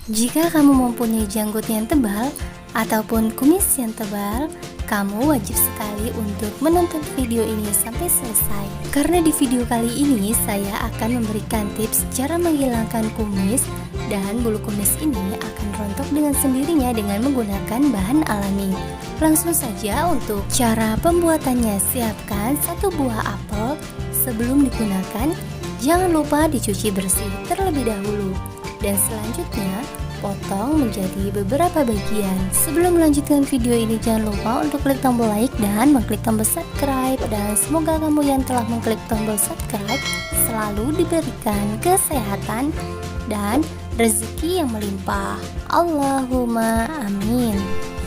Jika kamu mempunyai janggut yang tebal ataupun kumis yang tebal, kamu wajib sekali untuk menonton video ini sampai selesai. Karena di video kali ini saya akan memberikan tips cara menghilangkan kumis, dan bulu kumis ini akan rontok dengan sendirinya dengan menggunakan bahan alami. Langsung saja untuk cara pembuatannya. Siapkan 1 buah apel. Sebelum digunakan, jangan lupa dicuci bersih terlebih dahulu. Dan selanjutnya potong menjadi beberapa bagian. Sebelum melanjutkan video ini, jangan lupa untuk klik tombol like dan mengklik tombol subscribe. Dan semoga kamu yang telah mengklik tombol subscribe selalu diberikan kesehatan dan rezeki yang melimpah. Allahumma amin.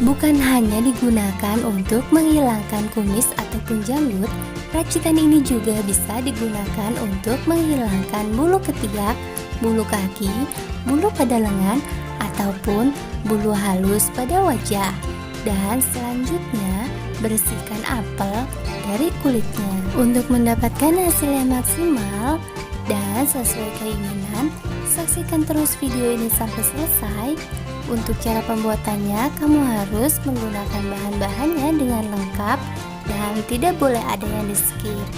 Bukan hanya digunakan untuk menghilangkan kumis ataupun janggut, racikan ini juga bisa digunakan untuk menghilangkan bulu ketiak, bulu kaki, bulu pada lengan, ataupun bulu halus pada wajah. Dan selanjutnya, bersihkan apel dari kulitnya. Untuk mendapatkan hasil yang maksimal dan sesuai keinginan, saksikan terus video ini sampai selesai. Untuk cara pembuatannya, kamu harus menggunakan bahan-bahannya dengan lengkap dan tidak boleh ada yang di-skip.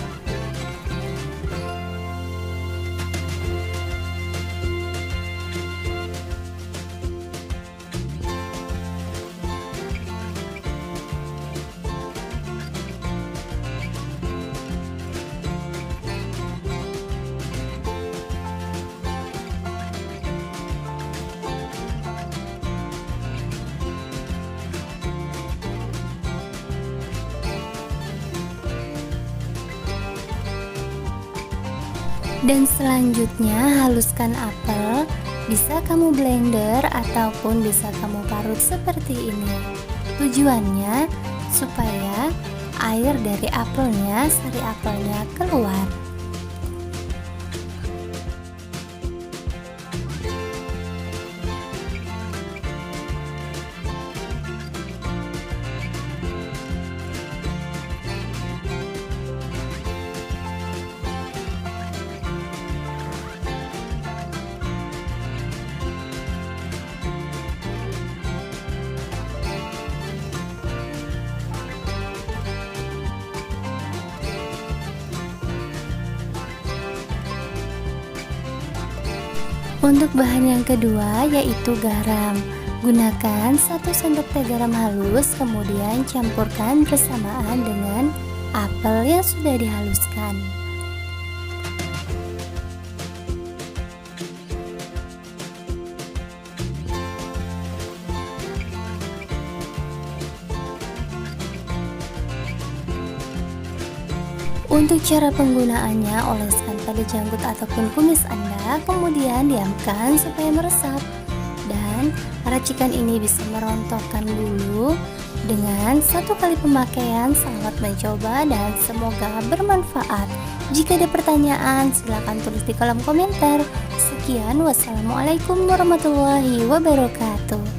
Dan selanjutnya haluskan apel. Bisa kamu blender ataupun bisa kamu parut seperti ini. Tujuannya supaya air dari apelnya, sari apelnya keluar. Untuk bahan yang kedua yaitu garam. Gunakan 1 sendok teh garam halus, kemudian campurkan bersamaan dengan apel yang sudah dihaluskan. Untuk cara penggunaannya, oleskan pada janggut ataupun kumis Anda, kemudian diamkan supaya meresap. Dan racikan ini bisa merontokkan bulu. Dengan 1 kali pemakaian, selamat mencoba dan semoga bermanfaat. Jika ada pertanyaan, silakan tulis di kolom komentar. Sekian, wassalamualaikum warahmatullahi wabarakatuh.